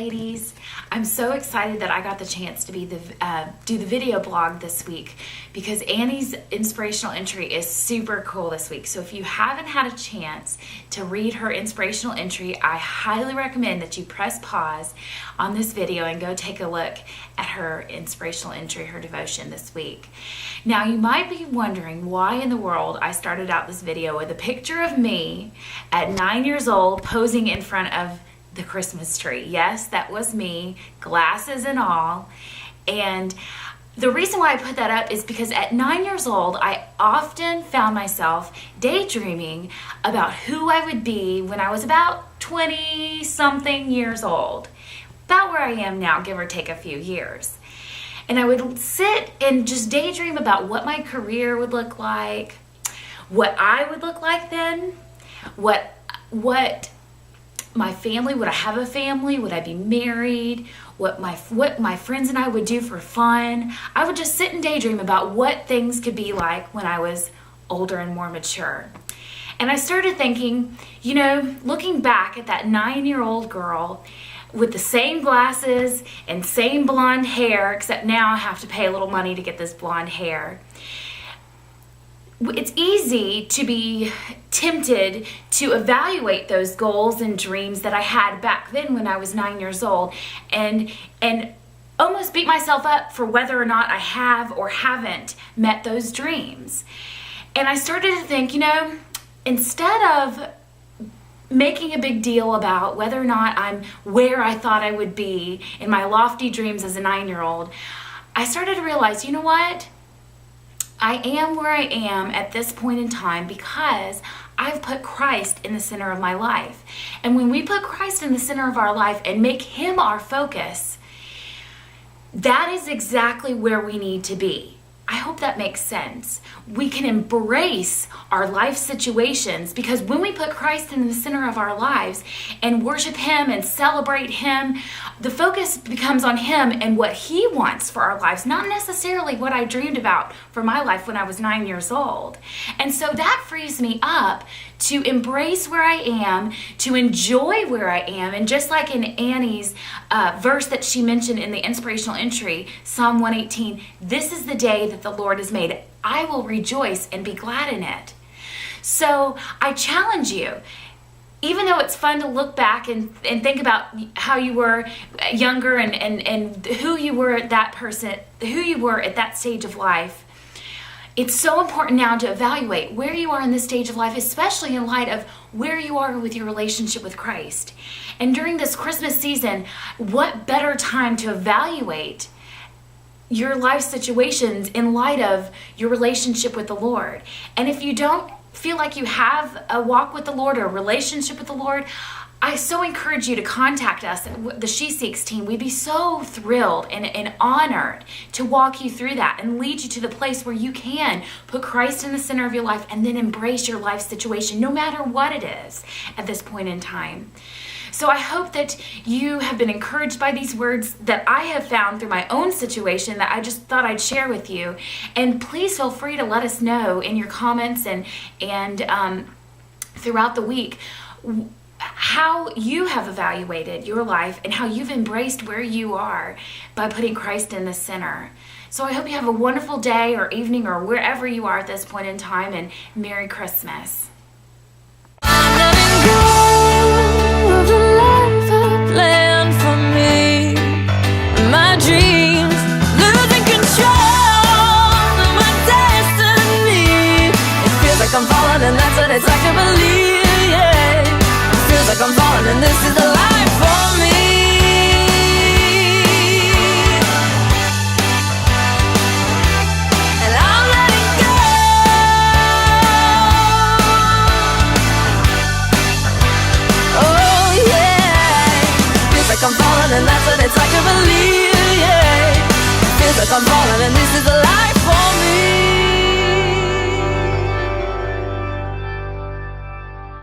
ladies. I'm so excited that I got the chance to be do the video blog this week because Annie's inspirational entry is super cool this week. So if you haven't had a chance to read her inspirational entry, I highly recommend that you press pause on this video and go take a look at her inspirational entry, her devotion this week. Now you might be wondering why in the world I started out this video with a picture of me at 9 years old posing in front of the Christmas tree. Yes, that was me, glasses and all. And the reason why I put that up is because at 9 years old, I often found myself daydreaming about who I would be when I was about 20 something years old. About where I am now, give or take a few years. And I would sit and just daydream about what my career would look like, what I would look like then, what my family, would I have a family? Would I be married? What my friends and I would do for fun. I would just sit and daydream about what things could be like when I was older and more mature. And I started thinking, you know, looking back at that 9-year-old girl with the same glasses and same blonde hair, except now I have to pay a little money to get this blonde hair. It's easy to be tempted to evaluate those goals and dreams that I had back then when I was 9 years old and almost beat myself up for whether or not I have or haven't met those dreams. And I started to think, you know, instead of making a big deal about whether or not I'm where I thought I would be in my lofty dreams as a 9-year-old, I started to realize, you know what? I am where I am at this point in time because I've put Christ in the center of my life. And when we put Christ in the center of our life and make Him our focus, that is exactly where we need to be. I hope that makes sense. We can embrace our life situations because when we put Christ in the center of our lives and worship Him and celebrate Him, the focus becomes on Him and what He wants for our lives, not necessarily what I dreamed about for my life when I was 9 years old. And so that frees me up to embrace where I am, to enjoy where I am. And just like in Annie's verse that she mentioned in the inspirational entry, Psalm 118, this is the day that the Lord has made. I will rejoice and be glad in it. So I challenge you, even though it's fun to look back and think about how you were younger and who you were at that stage of life, it's so important now to evaluate where you are in this stage of life, especially in light of where you are with your relationship with Christ. And during this Christmas season, what better time to evaluate your life situations in light of your relationship with the Lord? And if you don't feel like you have a walk with the Lord or a relationship with the Lord, I so encourage you to contact us, the She Seeks team. We'd be so thrilled and honored to walk you through that and lead you to the place where you can put Christ in the center of your life and then embrace your life situation, no matter what it is at this point in time. So I hope that you have been encouraged by these words that I have found through my own situation that I just thought I'd share with you. And please feel free to let us know in your comments and throughout the week how you have evaluated your life and how you've embraced where you are by putting Christ in the center. So I hope you have a wonderful day or evening or wherever you are at this point in time, and Merry Christmas. I'm falling and that's what it's like to believe, yeah. Feels like I'm falling and this is